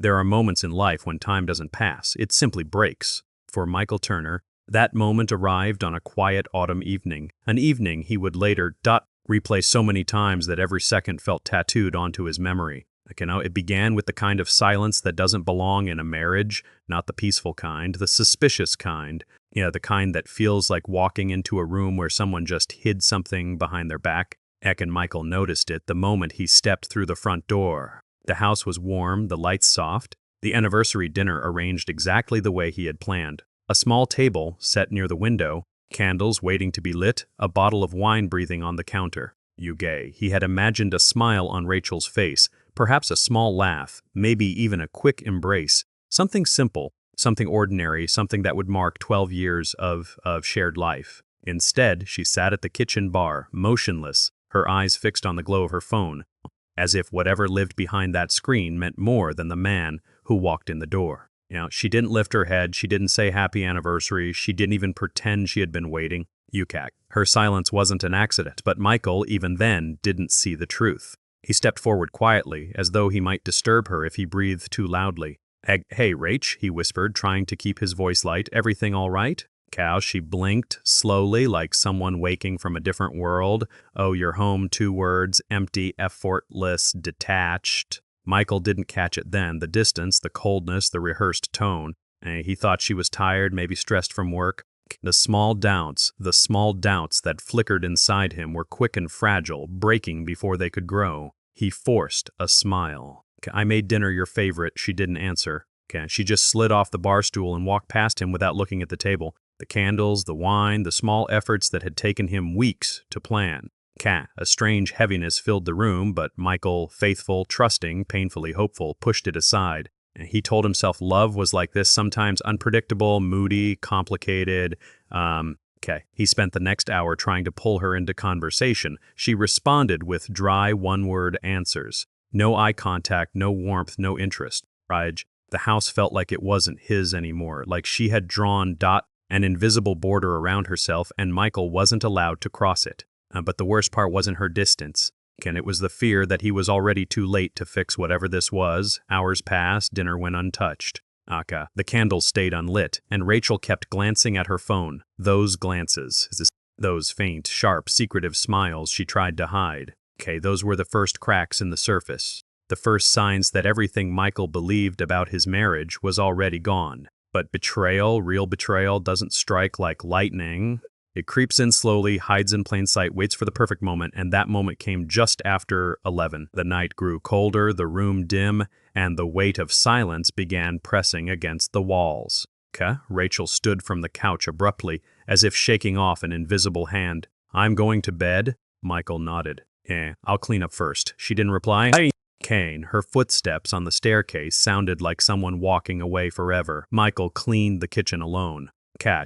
There are moments in life when time doesn't pass, it simply breaks. For Michael Turner, that moment arrived on a quiet autumn evening, an evening he would later replay so many times that every second felt tattooed onto his memory. It began with the kind of silence that doesn't belong in a marriage, not the peaceful kind, the suspicious kind, the kind that feels like walking into a room where someone just hid something behind their back. And Michael noticed it the moment he stepped through the front door. The house was warm, the lights soft, the anniversary dinner arranged exactly the way he had planned. A small table set near the window, candles waiting to be lit, a bottle of wine breathing on the counter. He had imagined a smile on Rachel's face, perhaps a small laugh, maybe even a quick embrace. Something simple, something ordinary, something that would mark 12 years of shared life. Instead, she sat at the kitchen bar, motionless, her eyes fixed on the glow of her phone, as if whatever lived behind that screen meant more than the man who walked in the door. She didn't lift her head, she didn't say happy anniversary, she didn't even pretend she had been waiting. Her silence wasn't an accident, but Michael, even then, didn't see the truth. He stepped forward quietly, as though he might disturb her if he breathed too loudly. Hey, Rach, he whispered, trying to keep his voice light. Everything all right? She blinked, slowly, like someone waking from a different world. Oh, you're home, 2 words, empty, effortless, detached. Michael didn't catch it then, the distance, the coldness, the rehearsed tone. He thought she was tired, maybe stressed from work. The small doubts that flickered inside him were quick and fragile, breaking before they could grow. He forced a smile. I made dinner your favorite, she didn't answer. She just slid off the bar stool and walked past him without looking at the table. The candles, the wine, the small efforts that had taken him weeks to plan. A strange heaviness filled the room, but Michael, faithful, trusting, painfully hopeful, pushed it aside. He told himself love was like this, sometimes unpredictable, moody, complicated. He spent the next hour trying to pull her into conversation. She responded with dry, one-word answers. No eye contact, no warmth, no interest. The house felt like it wasn't his anymore, like she had drawn an invisible border around herself and Michael wasn't allowed to cross it. But the worst part wasn't her distance. It was the fear that he was already too late to fix whatever this was. Hours passed, dinner went untouched. The candles stayed unlit, and Rachel kept glancing at her phone. Those glances, those faint, sharp, secretive smiles she tried to hide. Those were the first cracks in the surface. The first signs that everything Michael believed about his marriage was already gone. But betrayal, real betrayal, doesn't strike like lightning. It creeps in slowly, hides in plain sight, waits for the perfect moment, and that moment came just after 11. The night grew colder, the room dim, and the weight of silence began pressing against the walls. Rachel stood from the couch abruptly, as if shaking off an invisible hand. I'm going to bed? Michael nodded. I'll clean up first. She didn't reply. Her footsteps on the staircase sounded like someone walking away forever. Michael cleaned the kitchen alone.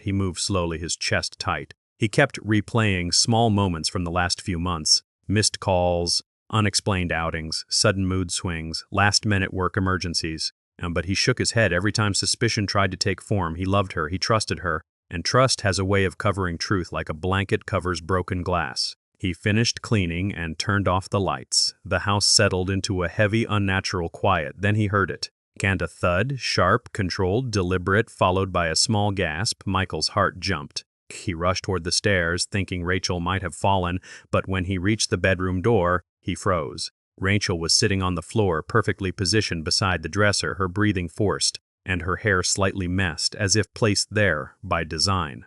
He moved slowly, his chest tight. He kept replaying small moments from the last few months. Missed calls, unexplained outings, sudden mood swings, last-minute work emergencies. But he shook his head every time suspicion tried to take form. He loved her, he trusted her, and trust has a way of covering truth like a blanket covers broken glass. He finished cleaning and turned off the lights. The house settled into a heavy, unnatural quiet. Then he heard it. A thud, sharp, controlled, deliberate, followed by a small gasp. Michael's heart jumped. He rushed toward the stairs, thinking Rachel might have fallen, but when he reached the bedroom door, he froze. Rachel was sitting on the floor, perfectly positioned beside the dresser, her breathing forced, and her hair slightly messed, as if placed there by design.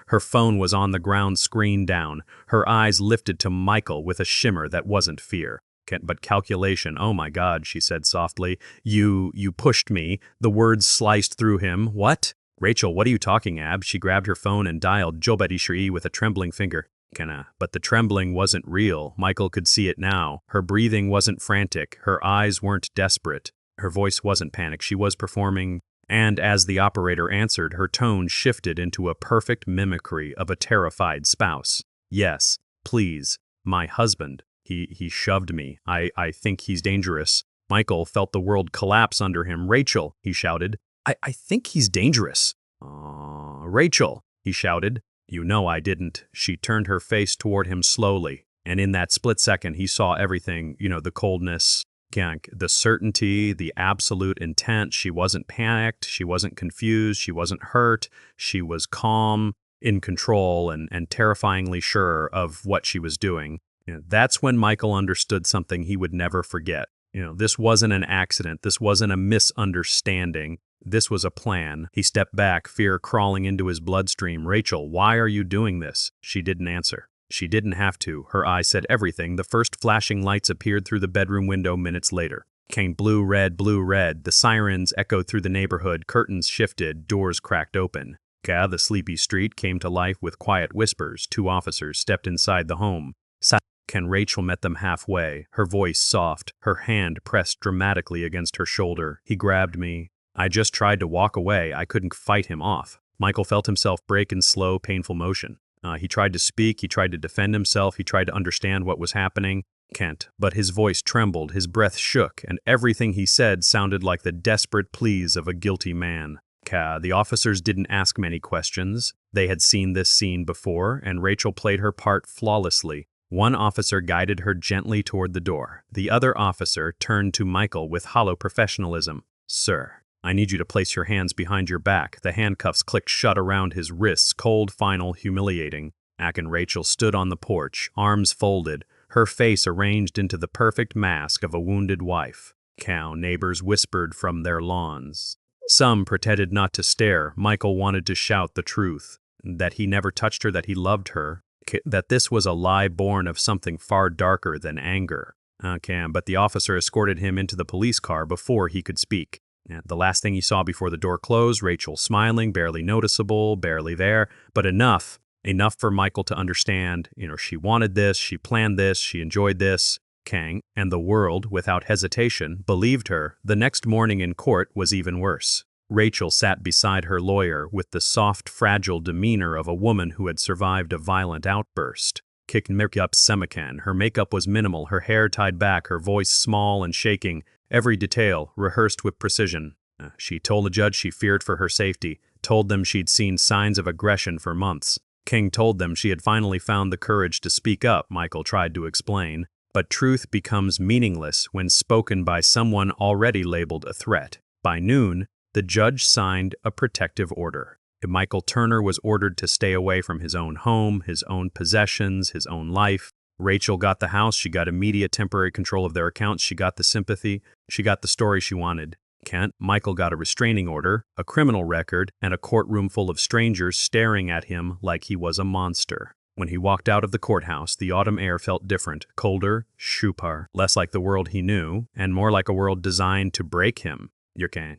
Her phone was on the ground, screen down, her eyes lifted to Michael with a shimmer that wasn't fear. But calculation. Oh my God, she said softly. You pushed me. The words sliced through him. What? Rachel, what are you talking, Ab? She grabbed her phone and dialed Jobedi with a trembling finger. But the trembling wasn't real. Michael could see it now. Her breathing wasn't frantic. Her eyes weren't desperate. Her voice wasn't panicked. She was performing. And as the operator answered, her tone shifted into a perfect mimicry of a terrified spouse. Yes, please, my husband. He shoved me. I think he's dangerous. Michael felt the world collapse under him. Rachel, he shouted. I think he's dangerous. Rachel, he shouted. You know I didn't. She turned her face toward him slowly, and in that split second he saw everything, the coldness, The certainty, the absolute intent. She wasn't panicked. She wasn't confused. She wasn't hurt. She was calm, in control, and terrifyingly sure of what she was doing. That's when Michael understood something he would never forget. This wasn't an accident. This wasn't a misunderstanding. This was a plan. He stepped back, fear crawling into his bloodstream. "Rachel, why are you doing this?" She didn't answer. She didn't have to. Her eyes said everything. The first flashing lights appeared through the bedroom window minutes later. Came blue, red, blue, red. The sirens echoed through the neighborhood. Curtains shifted. Doors cracked open. The sleepy street came to life with quiet whispers. 2 officers stepped inside the home. Rachel met them halfway, her voice soft, her hand pressed dramatically against her shoulder. "He grabbed me. I just tried to walk away. I couldn't fight him off." Michael felt himself break in slow, painful motion. He tried to speak, he tried to defend himself, he tried to understand what was happening. But his voice trembled, his breath shook, and everything he said sounded like the desperate pleas of a guilty man. The officers didn't ask many questions. They had seen this scene before, and Rachel played her part flawlessly. One officer guided her gently toward the door. The other officer turned to Michael with hollow professionalism. "Sir, I need you to place your hands behind your back." The handcuffs clicked shut around his wrists, cold, final, humiliating. And Rachel stood on the porch, arms folded, her face arranged into the perfect mask of a wounded wife. Neighbors whispered from their lawns. Some pretended not to stare. Michael wanted to shout the truth, that he never touched her, that he loved her, that this was a lie born of something far darker than anger. But the officer escorted him into the police car before he could speak. The last thing he saw before the door closed, Rachel smiling, barely noticeable, barely there, but enough for Michael to understand, she wanted this, she planned this, she enjoyed this. And the world, without hesitation, believed her. The next morning in court was even worse. Rachel sat beside her lawyer with the soft, fragile demeanor of a woman who had survived a violent outburst. Her makeup was minimal, her hair tied back, her voice small and shaking, every detail rehearsed with precision. She told the judge she feared for her safety, told them she'd seen signs of aggression for months. King told them she had finally found the courage to speak up, Michael tried to explain. But truth becomes meaningless when spoken by someone already labeled a threat. By noon, the judge signed a protective order. Michael Turner was ordered to stay away from his own home, his own possessions, his own life. Rachel got the house, she got immediate temporary control of their accounts, she got the sympathy, she got the story she wanted. Michael got a restraining order, a criminal record, and a courtroom full of strangers staring at him like he was a monster. When he walked out of the courthouse, the autumn air felt different, colder, sharper, less like the world he knew, and more like a world designed to break him.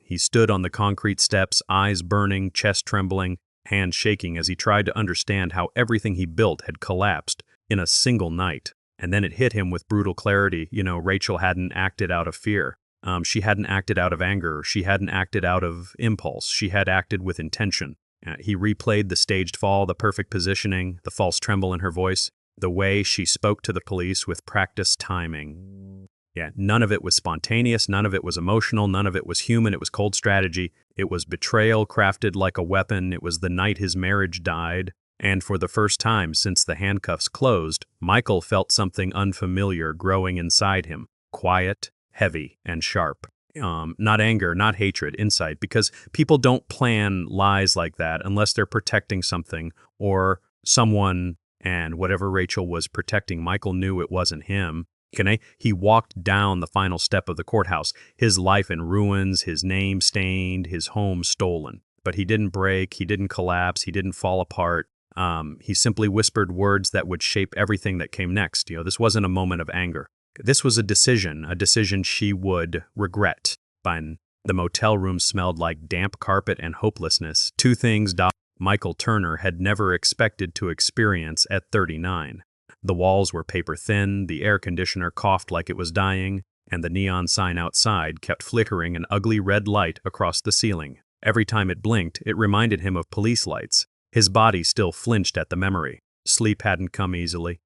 He stood on the concrete steps, eyes burning, chest trembling, hands shaking as he tried to understand how everything he built had collapsed in a single night. And then it hit him with brutal clarity. Rachel hadn't acted out of fear. She hadn't acted out of anger. She hadn't acted out of impulse. She had acted with intention. He replayed the staged fall, the perfect positioning, the false tremble in her voice, the way she spoke to the police with practiced timing. None of it was spontaneous, none of it was emotional, none of it was human, it was cold strategy. It was betrayal crafted like a weapon. It was the night his marriage died. And for the first time since the handcuffs closed, Michael felt something unfamiliar growing inside him. Quiet, heavy, and sharp. Not anger, not hatred, insight, because people don't plan lies like that unless they're protecting something or someone, and whatever Rachel was protecting, Michael knew it wasn't him. He walked down the final step of the courthouse, his life in ruins, his name stained, his home stolen. But he didn't break, he didn't collapse, he didn't fall apart. He simply whispered words that would shape everything that came next. This wasn't a moment of anger. This was a decision she would regret. The motel room smelled like damp carpet and hopelessness, 2 things Michael Turner had never expected to experience at 39. The walls were paper thin, the air conditioner coughed like it was dying, and the neon sign outside kept flickering an ugly red light across the ceiling. Every time it blinked, it reminded him of police lights. His body still flinched at the memory. Sleep hadn't come easily.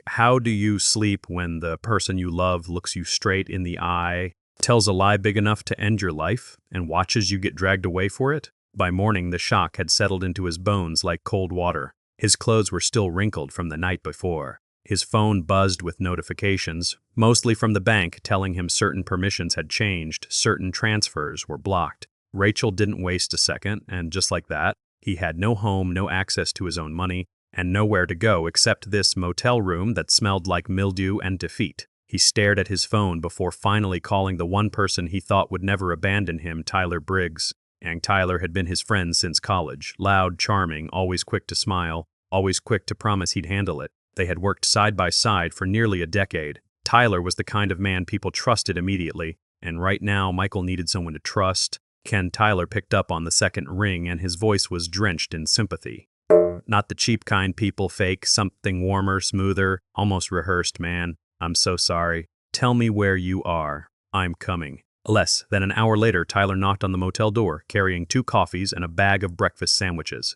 How do you sleep when the person you love looks you straight in the eye, tells a lie big enough to end your life, and watches you get dragged away for it? By morning, the shock had settled into his bones like cold water. His clothes were still wrinkled from the night before. His phone buzzed with notifications, mostly from the bank telling him certain permissions had changed, certain transfers were blocked. Rachel didn't waste a second, and just like that, he had no home, no access to his own money, and nowhere to go except this motel room that smelled like mildew and defeat. He stared at his phone before finally calling the one person he thought would never abandon him, Tyler Briggs. And Tyler had been his friend since college, loud, charming, always quick to smile, always quick to promise he'd handle it. They had worked side by side for nearly a decade. Tyler was the kind of man people trusted immediately, and right now Michael needed someone to trust. Tyler picked up on the second ring, and his voice was drenched in sympathy. Not the cheap kind people fake, something warmer, smoother, almost rehearsed, man. I'm so sorry. Tell me where you are. I'm coming. Less than an hour later, Tyler knocked on the motel door, carrying 2 coffees and a bag of breakfast sandwiches.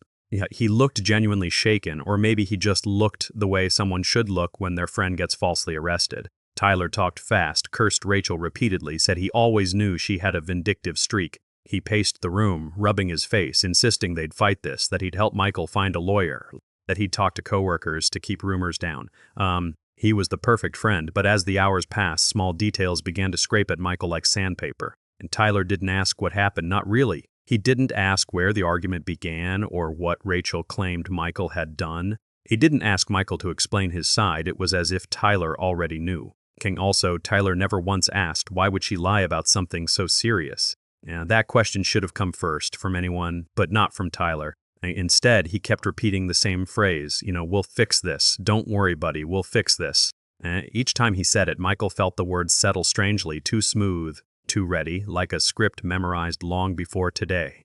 He looked genuinely shaken, or maybe he just looked the way someone should look when their friend gets falsely arrested. Tyler talked fast, cursed Rachel repeatedly, said he always knew she had a vindictive streak. He paced the room, rubbing his face, insisting they'd fight this, that he'd help Michael find a lawyer, that he'd talk to coworkers to keep rumors down. He was the perfect friend, but as the hours passed, small details began to scrape at Michael like sandpaper. And Tyler didn't ask what happened, not really. He didn't ask where the argument began or what Rachel claimed Michael had done. He didn't ask Michael to explain his side. It was as if Tyler already knew. Also, Tyler never once asked, why would she lie about something so serious? That question should have come first from anyone, but not from Tyler. Instead, he kept repeating the same phrase, we'll fix this. Don't worry, buddy, we'll fix this. Each time he said it, Michael felt the words settle strangely, too smooth, too ready, like a script memorized long before today.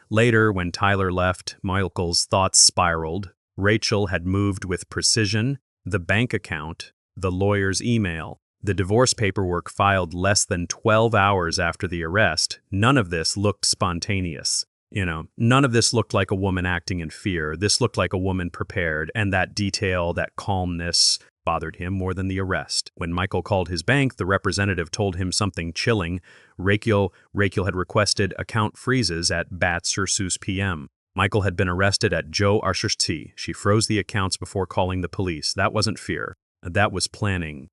Later, when Tyler left, Michael's thoughts spiraled. Rachel had moved with precision, the bank account, the lawyer's email, the divorce paperwork filed less than 12 hours after the arrest. None of this looked spontaneous. None of this looked like a woman acting in fear. This looked like a woman prepared, and that detail, that calmness, bothered him more than the arrest. When Michael called his bank, the representative told him something chilling. Rachel had requested account freezes at bat/sus PM. Michael had been arrested at Joe Archer's. She froze the accounts before calling the police. That wasn't fear. That was planning.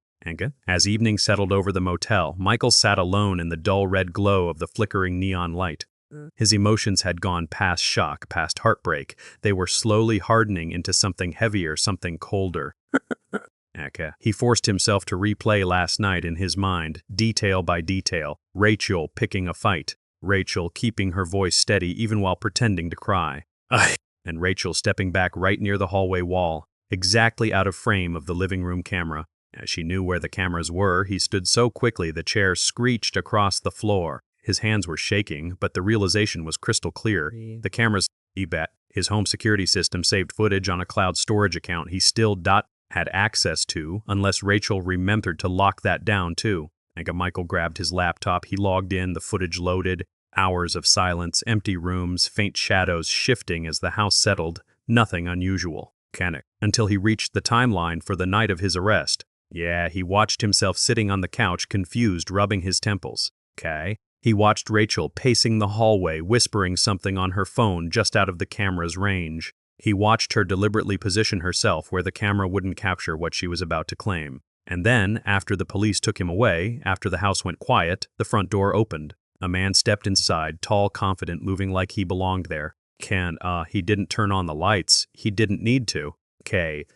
As evening settled over the motel, Michael sat alone in the dull red glow of the flickering neon light. His emotions had gone past shock, past heartbreak. They were slowly hardening into something heavier, something colder. He forced himself to replay last night in his mind, detail by detail. Rachel picking a fight. Rachel keeping her voice steady even while pretending to cry. And Rachel stepping back right near the hallway wall, exactly out of frame of the living room camera. As she knew where the cameras were, he stood so quickly the chair screeched across the floor. His hands were shaking, but the realization was crystal clear. The cameras, he bet, his home security system saved footage on a cloud storage account he still had access to, unless Rachel remembered to lock that down too. Michael grabbed his laptop, he logged in, the footage loaded, hours of silence, empty rooms, faint shadows shifting as the house settled, nothing unusual. Until he reached the timeline for the night of his arrest. He watched himself sitting on the couch, confused, rubbing his temples. He watched Rachel pacing the hallway, whispering something on her phone just out of the camera's range. He watched her deliberately position herself where the camera wouldn't capture what she was about to claim. And then, after the police took him away, after the house went quiet, the front door opened. A man stepped inside, tall, confident, moving like he belonged there. He didn't turn on the lights. He didn't need to.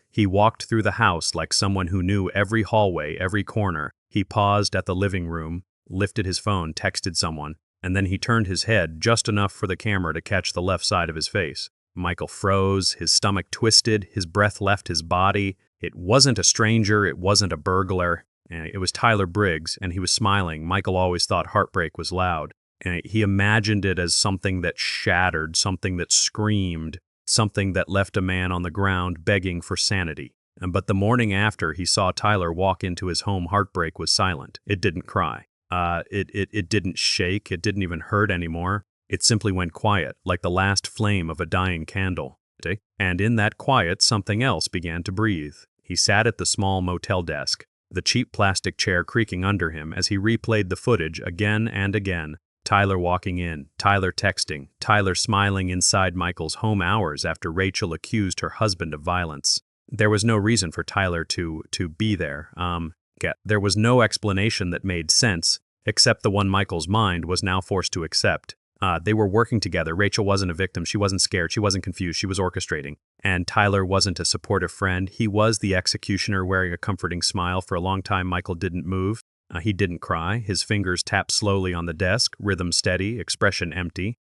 He walked through the house like someone who knew every hallway, every corner. He paused at the living room, lifted his phone, texted someone, and then he turned his head just enough for the camera to catch the left side of his face. Michael froze, his stomach twisted, his breath left his body. It wasn't a stranger, it wasn't a burglar. It was Tyler Briggs, and he was smiling. Michael always thought heartbreak was loud. He imagined it as something that shattered, something that screamed, something that left a man on the ground begging for sanity. But the morning after he saw Tyler walk into his home, heartbreak was silent. It didn't cry. It didn't shake. It didn't even hurt anymore. It simply went quiet, like the last flame of a dying candle. And in that quiet, something else began to breathe. He sat at the small motel desk, the cheap plastic chair creaking under him as he replayed the footage again and again. Tyler walking in, Tyler texting, Tyler smiling inside Michael's home hours after Rachel accused her husband of violence. There was no reason for Tyler to be there. There was no explanation that made sense, except the one Michael's mind was now forced to accept. They were working together. Rachel wasn't a victim. She wasn't scared. She wasn't confused. She was orchestrating. And Tyler wasn't a supportive friend. He was the executioner wearing a comforting smile. For a long time, Michael didn't move. He didn't cry. His fingers tapped slowly on the desk, rhythm steady, expression empty.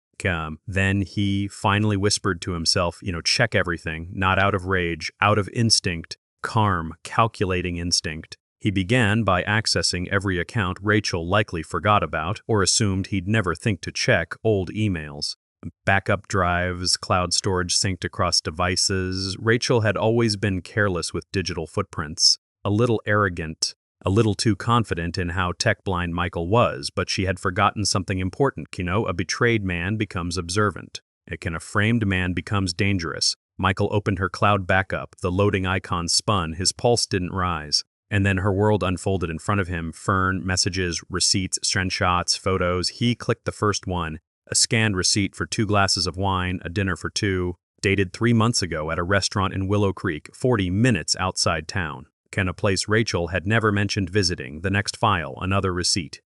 Then he finally whispered to himself, check everything, not out of rage, out of instinct, calm, calculating instinct. He began by accessing every account Rachel likely forgot about or assumed he'd never think to check: old emails, backup drives, cloud storage synced across devices. Rachel had always been careless with digital footprints, a little arrogant, a little too confident in how tech-blind Michael was, but she had forgotten something important. A betrayed man becomes observant. A framed man becomes dangerous. Michael opened her cloud backup. The loading icon spun. His pulse didn't rise. And then her world unfolded in front of him: Fern, messages, receipts, screenshots, photos. He clicked the first one: a scanned receipt for 2 glasses of wine, a dinner for 2, dated 3 months ago at a restaurant in Willow Creek, 40 minutes outside town. A place Rachel had never mentioned visiting. The next file, another receipt.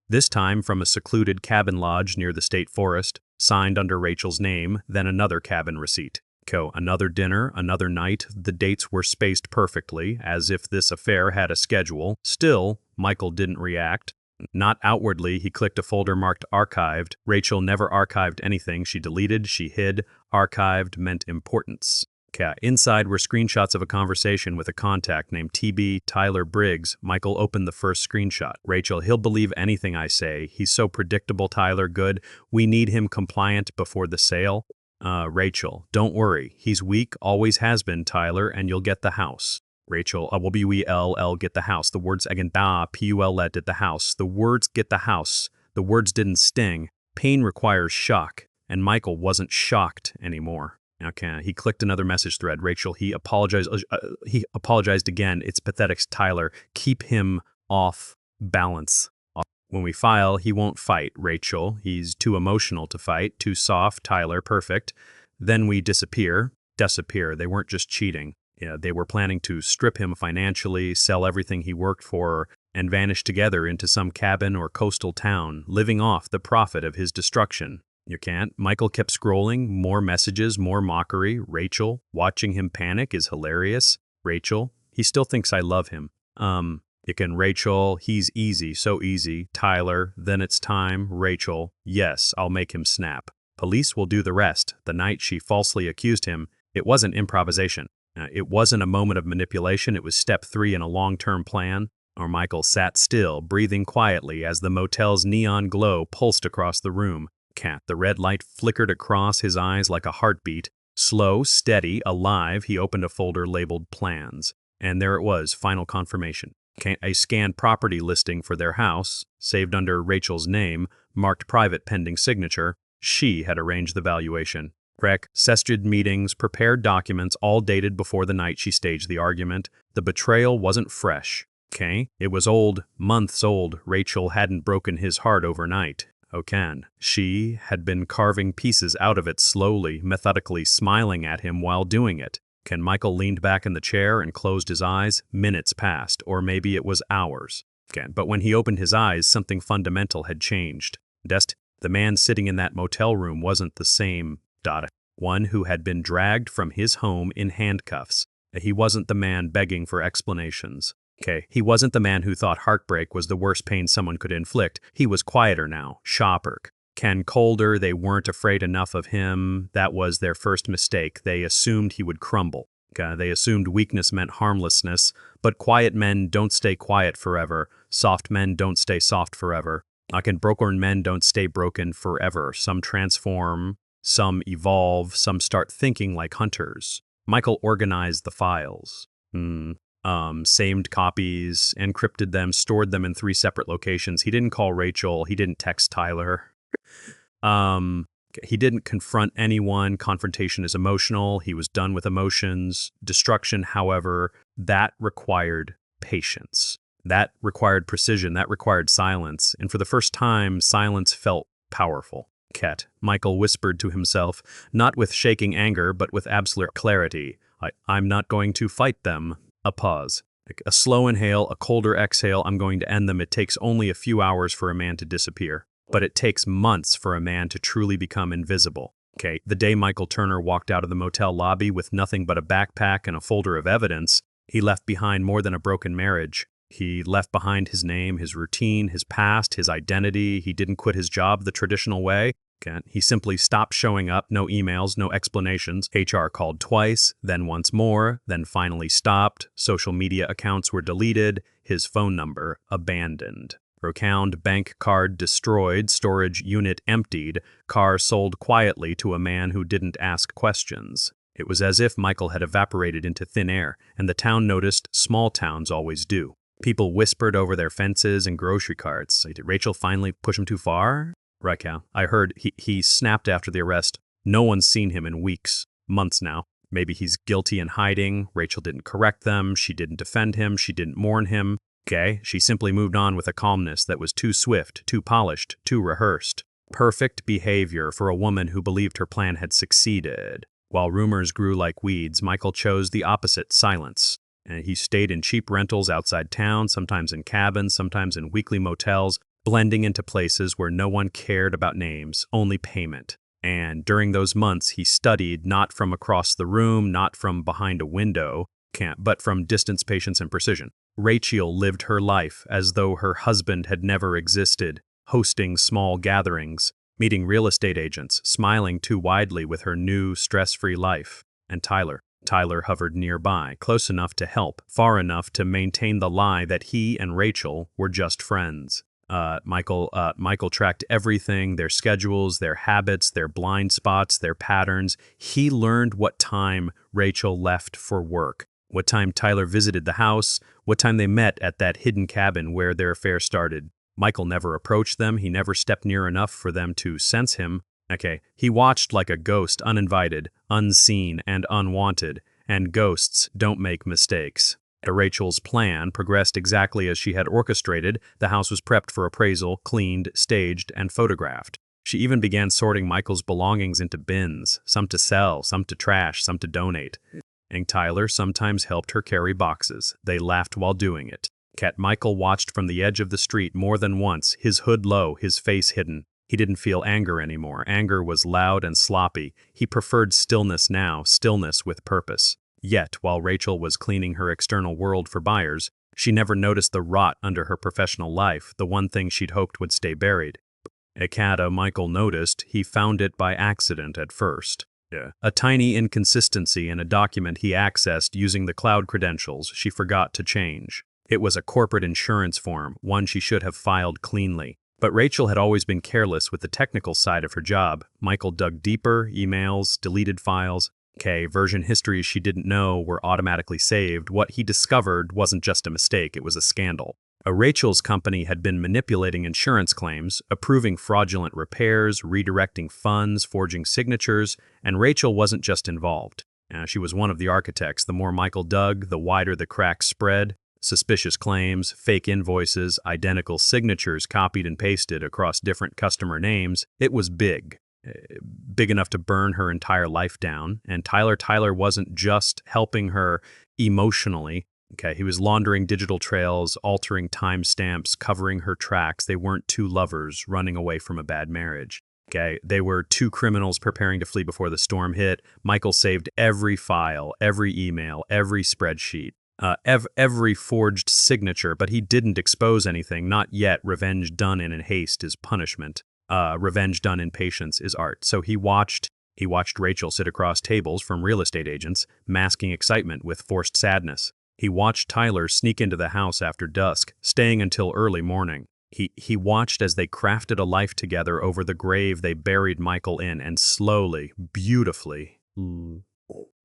This time from a secluded cabin lodge near the state forest, signed under Rachel's name. Then another cabin receipt. Another dinner, another night. The dates were spaced perfectly, as if this affair had a schedule. Still, Michael didn't react. Not outwardly. He clicked a folder marked archived. Rachel never archived anything. She deleted, she hid. Archived meant importance. Inside were screenshots of a conversation with a contact named TB Tyler Briggs. Michael opened the first screenshot. Rachel: he'll believe anything I say. He's so predictable, Tyler. Good. We need him compliant before the sale. Rachel: don't worry. He's weak, always has been, Tyler, and you'll get the house. Rachel: WELL, get the house. The words again, PUL, let at the house. The words get the house. The words didn't sting. Pain requires shock, and Michael wasn't shocked anymore. He clicked another message thread. Rachel: he apologized again. It's pathetic, Tyler. Keep him off balance. When we file, he won't fight. Rachel: he's too emotional to fight, too soft. Tyler: perfect. Then we disappear. They weren't just cheating. They were planning to strip him financially, sell everything he worked for, and vanish together into some cabin or coastal town, living off the profit of his destruction. Michael kept scrolling. More messages, more mockery. Rachel: watching him panic is hilarious. Rachel: he still thinks I love him. Rachel: he's easy, so easy. Tyler: then it's time. Rachel: yes, I'll make him snap. Police will do the rest. The night she falsely accused him, it wasn't improvisation. It wasn't a moment of manipulation. It was step 3 in a long-term plan. Michael sat still, breathing quietly as the motel's neon glow pulsed across the room. The red light flickered across his eyes like a heartbeat. Slow, steady, alive, he opened a folder labeled Plans. And there it was, final confirmation. A scanned property listing for their house, saved under Rachel's name, marked private pending signature. She had arranged the valuation. Sested meetings, prepared documents, all dated before the night she staged the argument. The betrayal wasn't fresh. It was old, months old. Rachel hadn't broken his heart overnight. She had been carving pieces out of it slowly, methodically, smiling at him while doing it. Michael leaned back in the chair and closed his eyes. Minutes passed, or maybe it was hours. But when he opened his eyes, something fundamental had changed. The man sitting in that motel room wasn't the same. One who had been dragged from his home in handcuffs. He wasn't the man begging for explanations. He wasn't the man who thought heartbreak was the worst pain someone could inflict. He was quieter now, sharper. Colder. They weren't afraid enough of him. That was their first mistake. They assumed he would crumble. They assumed weakness meant harmlessness. But quiet men don't stay quiet forever. Soft men don't stay soft forever. Broken men don't stay broken forever. Some transform, some evolve, some start thinking like hunters. Michael organized the files. Saved copies, encrypted them, stored them in 3 separate locations. He didn't call Rachel. He didn't text Tyler. He didn't confront anyone. Confrontation is emotional. He was done with emotions. Destruction, however, that required patience. That required precision. That required silence. And for the first time, silence felt powerful. Michael whispered to himself, not with shaking anger, but with absolute clarity. I'm not going to fight them. A pause. A slow inhale, a colder exhale. I'm going to end them. It takes only a few hours for a man to disappear, but it takes months for a man to truly become invisible. Okay, the day Michael Turner walked out of the motel lobby with nothing but a backpack and a folder of evidence, he left behind more than a broken marriage. He left behind his name, his routine, his past, his identity. He didn't quit his job the traditional way. He simply stopped showing up, no emails, no explanations. HR called twice, then once more, then finally stopped. Social media accounts were deleted, his phone number abandoned. Account, bank card destroyed, storage unit emptied, car sold quietly to a man who didn't ask questions. It was as if Michael had evaporated into thin air, and the town noticed small towns always do. People whispered over their fences and grocery carts. Did Rachel finally push him too far? Right, Cal. I heard he snapped after the arrest. No one's seen him in weeks, months now. Maybe he's guilty and hiding. Rachel didn't correct them. She didn't defend him. She didn't mourn him. Okay, she simply moved on with a calmness that was too swift, too polished, too rehearsed. Perfect behavior for a woman who believed her plan had succeeded. While rumors grew like weeds, Michael chose the opposite, silence. And he stayed in cheap rentals outside town, sometimes in cabins, sometimes in weekly motels, blending into places where no one cared about names, only payment. And during those months, he studied not from across the room, not from behind a window, but from distance, patience, and precision. Rachel lived her life as though her husband had never existed, hosting small gatherings, meeting real estate agents, smiling too widely with her new, stress-free life. And Tyler hovered nearby, close enough to help, far enough to maintain the lie that he and Rachel were just friends. Michael tracked everything, their schedules, their habits, their blind spots, their patterns. He learned what time Rachel left for work, what time Tyler visited the house, what time they met at that hidden cabin where their affair started. Michael never approached them. He never stepped near enough for them to sense him. He watched like a ghost, uninvited, unseen, and unwanted. And ghosts don't make mistakes. Rachel's plan progressed exactly as she had orchestrated. The house was prepped for appraisal, cleaned, staged, and photographed. She even began sorting Michael's belongings into bins, some to sell, some to trash, some to donate. And Tyler sometimes helped her carry boxes. They laughed while doing it. Michael watched from the edge of the street more than once, his hood low, his face hidden. He didn't feel anger anymore. Anger was loud and sloppy. He preferred stillness now, stillness with purpose. Yet, while Rachel was cleaning her external world for buyers, she never noticed the rot under her professional life, the one thing she'd hoped would stay buried. Michael noticed. He found it by accident at first. A tiny inconsistency in a document he accessed using the cloud credentials she forgot to change. It was a corporate insurance form, one she should have filed cleanly. But Rachel had always been careless with the technical side of her job. Michael dug deeper, emails, deleted files. Version histories she didn't know were automatically saved. What he discovered wasn't just a mistake, it was a scandal. Rachel's company had been manipulating insurance claims, approving fraudulent repairs, redirecting funds, forging signatures, and Rachel wasn't just involved. She was one of the architects. The more Michael dug, the wider the cracks spread. Suspicious claims, fake invoices, identical signatures copied and pasted across different customer names. It was big. Big enough to burn her entire life down. And Tyler wasn't just helping her emotionally. He was laundering digital trails, altering timestamps, covering her tracks. They weren't two lovers running away from a bad marriage. They were two criminals preparing to flee before the storm hit. Michael saved every file, every email, every spreadsheet, every forged signature, but he didn't expose anything. Not yet. Revenge done in haste is punishment. Revenge done in patience is art. So he watched Rachel sit across tables from real estate agents, masking excitement with forced sadness. He watched Tyler sneak into the house after dusk, staying until early morning. He watched as they crafted a life together over the grave they buried Michael in, and slowly, beautifully,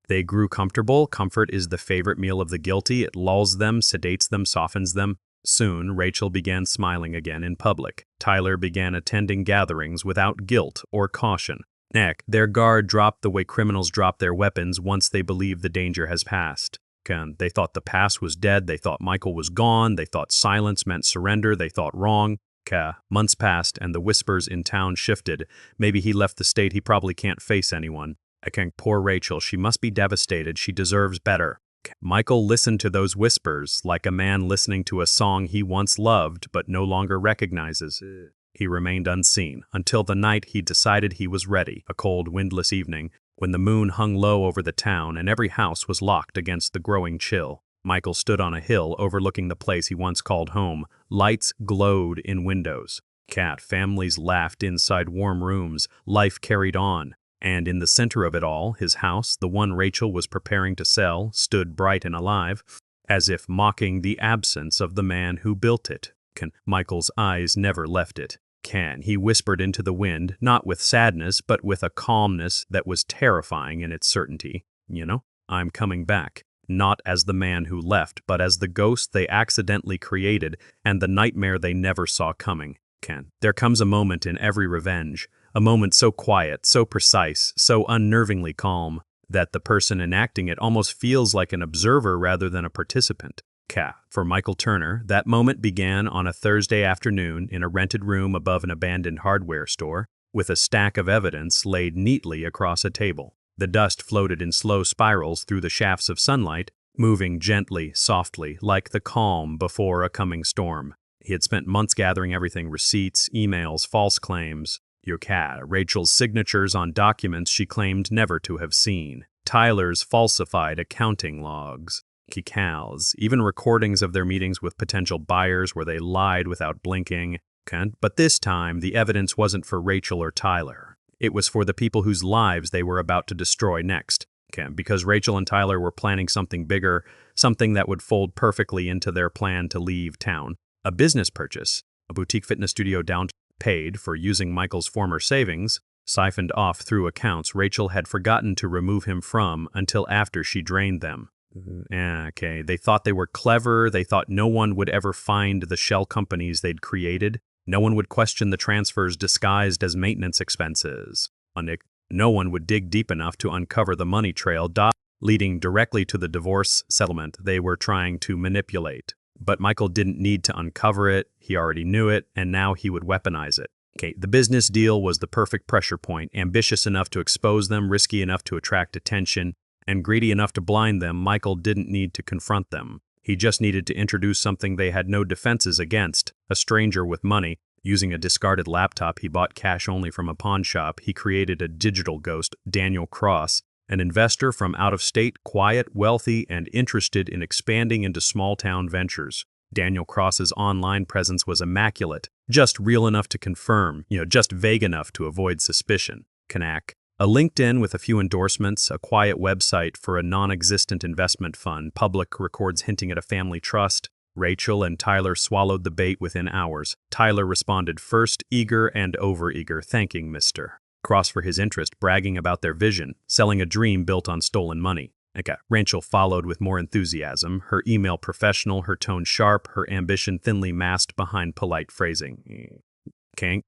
they grew comfortable. Comfort is the favorite meal of the guilty. It lulls them, sedates them, softens them. Soon, Rachel began smiling again in public. Tyler began attending gatherings without guilt or caution. Their guard dropped the way criminals drop their weapons once they believe the danger has passed. They thought the past was dead. They thought Michael was gone. They thought silence meant surrender. They thought wrong. Months passed and the whispers in town shifted. Maybe he left the state. He probably can't face anyone. I can poor Rachel, she must be devastated, she deserves better. Michael listened to those whispers like a man listening to a song he once loved but no longer recognizes. He remained unseen until the night he decided he was ready, a cold, windless evening, when the moon hung low over the town and every house was locked against the growing chill. Michael stood on a hill overlooking the place he once called home. Lights glowed in windows. Families laughed inside warm rooms. Life carried on. And in the center of it all, his house, the one Rachel was preparing to sell, stood bright and alive, as if mocking the absence of the man who built it. Michael's eyes never left it. He whispered into the wind, not with sadness, but with a calmness that was terrifying in its certainty. I'm coming back. Not as the man who left, but as the ghost they accidentally created and the nightmare they never saw coming. There comes a moment in every revenge, a moment so quiet, so precise, so unnervingly calm, that the person enacting it almost feels like an observer rather than a participant. For Michael Turner, that moment began on a Thursday afternoon in a rented room above an abandoned hardware store, with a stack of evidence laid neatly across a table. The dust floated in slow spirals through the shafts of sunlight, moving gently, softly, like the calm before a coming storm. He had spent months gathering everything: receipts, emails, false claims. Rachel's signatures on documents she claimed never to have seen. Tyler's falsified accounting logs. Even recordings of their meetings with potential buyers where they lied without blinking. But this time, the evidence wasn't for Rachel or Tyler. It was for the people whose lives they were about to destroy next. Because Rachel and Tyler were planning something bigger, something that would fold perfectly into their plan to leave town. A business purchase, a boutique fitness studio paid for using Michael's former savings, siphoned off through accounts Rachel had forgotten to remove him from until after she drained them. They thought they were clever. They thought no one would ever find the shell companies they'd created. No one would question the transfers disguised as maintenance expenses. No one would dig deep enough to uncover the money trail leading directly to the divorce settlement they were trying to manipulate. But Michael didn't need to uncover it. He already knew it, and now he would weaponize it. The business deal was the perfect pressure point, ambitious enough to expose them, risky enough to attract attention, and greedy enough to blind them. Michael didn't need to confront them. He just needed to introduce something they had no defenses against: a stranger with money. Using a discarded laptop he bought cash only from a pawn shop, he created a digital ghost, Daniel Cross, an investor from out of state, quiet, wealthy, and interested in expanding into small-town ventures. Daniel Cross's online presence was immaculate, just real enough to confirm, just vague enough to avoid suspicion. A LinkedIn with a few endorsements, a quiet website for a non-existent investment fund, public records hinting at a family trust. Rachel and Tyler swallowed the bait within hours. Tyler responded first, eager and overeager, thanking Mr. Cross for his interest, bragging about their vision, selling a dream built on stolen money. Rachel followed with more enthusiasm, her email professional, her tone sharp, her ambition thinly masked behind polite phrasing.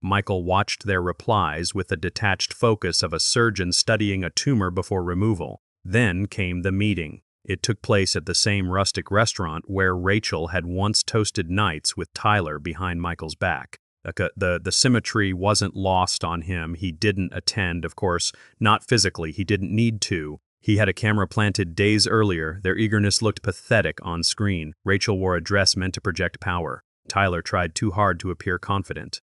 Michael watched their replies with the detached focus of a surgeon studying a tumor before removal. Then came the meeting. It took place at the same rustic restaurant where Rachel had once toasted nights with Tyler behind Michael's back. The symmetry wasn't lost on him. He didn't attend, of course, not physically. He didn't need to. He had a camera planted days earlier. Their eagerness looked pathetic on screen. Rachel wore a dress meant to project power. Tyler tried too hard to appear confident.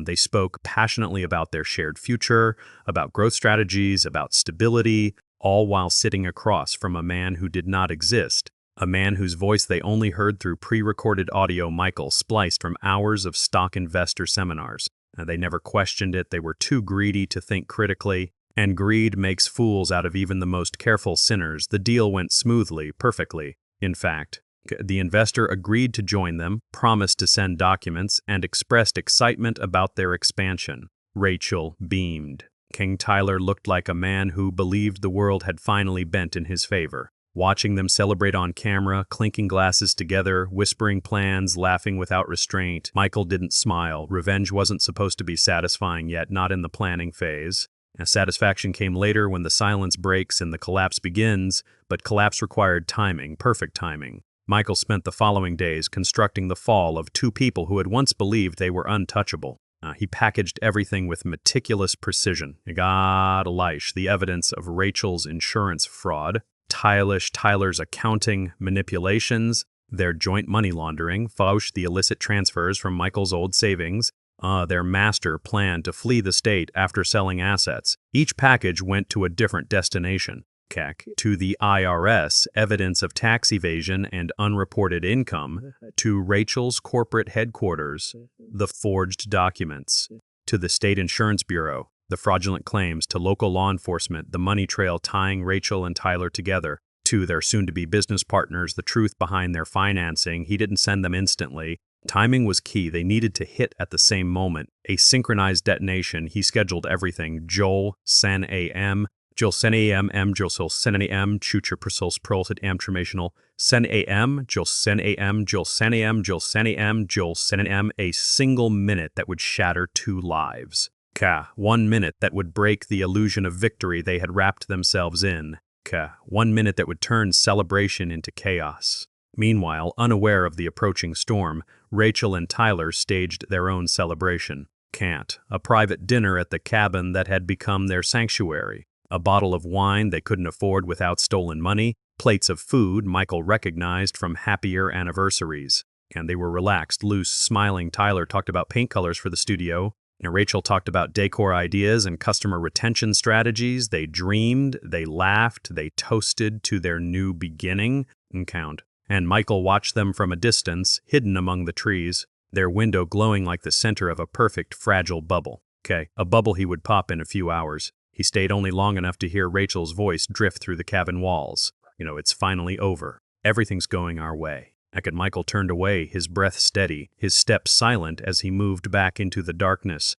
They spoke passionately about their shared future, about growth strategies, about stability, all while sitting across from a man who did not exist, a man whose voice they only heard through pre-recorded audio Michael spliced from hours of stock investor seminars. They never questioned it. They were too greedy to think critically, and greed makes fools out of even the most careful sinners. The deal went smoothly, perfectly. In fact, the investor agreed to join them, promised to send documents, and expressed excitement about their expansion. Rachel beamed. King Tyler looked like a man who believed the world had finally bent in his favor. Watching them celebrate on camera, clinking glasses together, whispering plans, laughing without restraint, Michael didn't smile. Revenge wasn't supposed to be satisfying yet, not in the planning phase. Satisfaction came later when the silence breaks and the collapse begins, but collapse required timing, perfect timing. Michael spent the following days constructing the fall of two people who had once believed they were untouchable. He packaged everything with meticulous precision. The evidence of Rachel's insurance fraud, Tyler's accounting manipulations, their joint money laundering, the illicit transfers from Michael's old savings, their master plan to flee the state after selling assets. Each package went to a different destination. To the IRS, evidence of tax evasion and unreported income. To Rachel's corporate headquarters, the forged documents. To the State Insurance Bureau, the fraudulent claims. To local law enforcement, the money trail tying Rachel and Tyler together. To their soon-to-be business partners, the truth behind their financing. He didn't send them instantly. Timing was key. They needed to hit at the same moment. A synchronized detonation. He scheduled everything. Joel Sen AM, Sen AM, Sen AM, Chucher Persols Prolsit Amtramational, Sen AM, Sen AM, Sen AM, Sen AM, Sen AM, a single minute that would shatter 2 lives. 1 minute that would break the illusion of victory they had wrapped themselves in. 1 minute that would turn celebration into chaos. Meanwhile, unaware of the approaching storm, Rachel and Tyler staged their own celebration. A private dinner at the cabin that had become their sanctuary. A bottle of wine they couldn't afford without stolen money. Plates of food Michael recognized from happier anniversaries. And they were relaxed, loose, smiling. Tyler talked about paint colors for the studio. Rachel talked about decor ideas and customer retention strategies. They dreamed, they laughed, they toasted to their new beginning. And Michael watched them from a distance, hidden among the trees, their window glowing like the center of a perfect, fragile bubble. A bubble he would pop in a few hours. He stayed only long enough to hear Rachel's voice drift through the cabin walls. It's finally over. Everything's going our way. Michael turned away, his breath steady, his steps silent as he moved back into the darkness.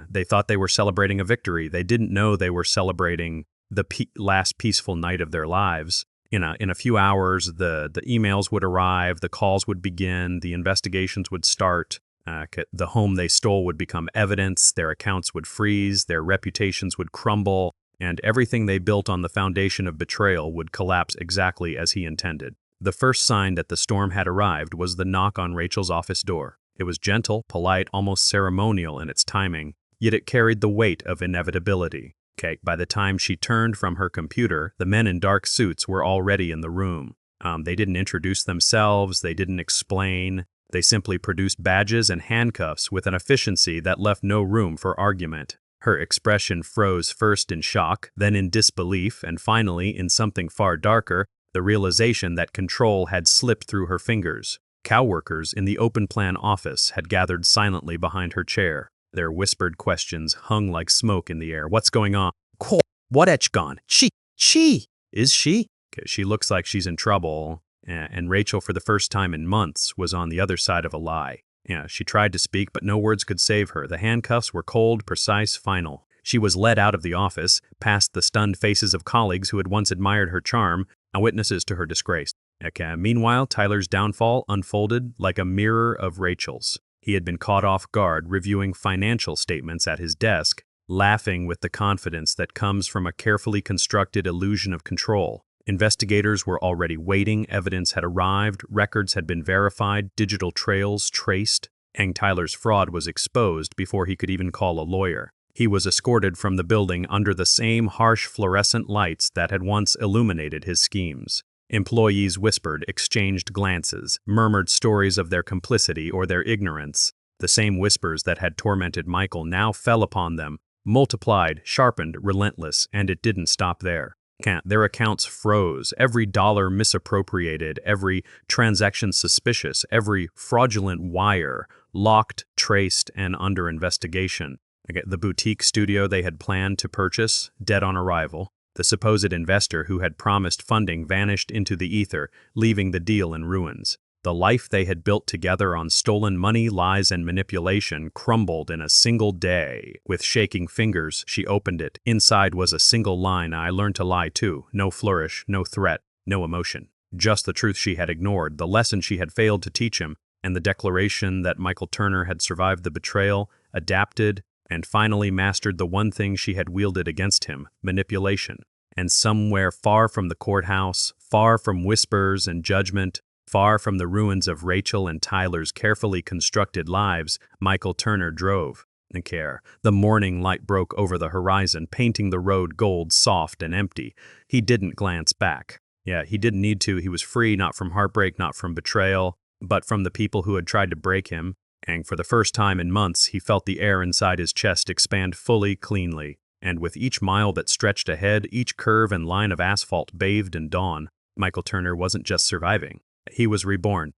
They thought they were celebrating a victory. They didn't know they were celebrating the last peaceful night of their lives. In a few hours, the emails would arrive, the calls would begin, the investigations would start. The home they stole would become evidence, their accounts would freeze, their reputations would crumble, and everything they built on the foundation of betrayal would collapse exactly as he intended. The first sign that the storm had arrived was the knock on Rachel's office door. It was gentle, polite, almost ceremonial in its timing, yet it carried the weight of inevitability. By the time she turned from her computer, the men in dark suits were already in the room. They didn't introduce themselves, they didn't explain. They simply produced badges and handcuffs with an efficiency that left no room for argument. Her expression froze first in shock, then in disbelief, and finally, in something far darker, the realization that control had slipped through her fingers. Cowworkers in the open-plan office had gathered silently behind her chair. Their whispered questions hung like smoke in the air. What's going on? What etch gone? She! Is she? She looks like she's in trouble. And Rachel, for the first time in months, was on the other side of a lie. She tried to speak, but no words could save her. The handcuffs were cold, precise, final. She was led out of the office, past the stunned faces of colleagues who had once admired her charm, witnesses to her disgrace. Meanwhile, Tyler's downfall unfolded like a mirror of Rachel's. He had been caught off guard, reviewing financial statements at his desk, laughing with the confidence that comes from a carefully constructed illusion of control. Investigators were already waiting, evidence had arrived, records had been verified, digital trails traced, and Tyler's fraud was exposed before he could even call a lawyer. He was escorted from the building under the same harsh fluorescent lights that had once illuminated his schemes. Employees whispered, exchanged glances, murmured stories of their complicity or their ignorance. The same whispers that had tormented Michael now fell upon them, multiplied, sharpened, relentless, and it didn't stop there. Their accounts froze, every dollar misappropriated, every transaction suspicious, every fraudulent wire locked, traced, and under investigation. The boutique studio they had planned to purchase, dead on arrival. The supposed investor who had promised funding vanished into the ether, leaving the deal in ruins. The life they had built together on stolen money, lies, and manipulation crumbled in a single day. With shaking fingers, she opened it. Inside was a single line: I learned to lie too. No flourish, no threat, no emotion. Just the truth she had ignored, the lesson she had failed to teach him, and the declaration that Michael Turner had survived the betrayal, adapted, and finally mastered the one thing she had wielded against him: manipulation. And somewhere far from the courthouse, far from whispers and judgment, far from the ruins of Rachel and Tyler's carefully constructed lives, Michael Turner drove. care. The morning light broke over the horizon, painting the road gold, soft and empty. He didn't glance back. Yeah, he didn't need to. He was free, not from heartbreak, not from betrayal, but from the people who had tried to break him. And for the first time in months, he felt the air inside his chest expand fully, cleanly. And with each mile that stretched ahead, each curve and line of asphalt bathed in dawn, Michael Turner wasn't just surviving. He was reborn.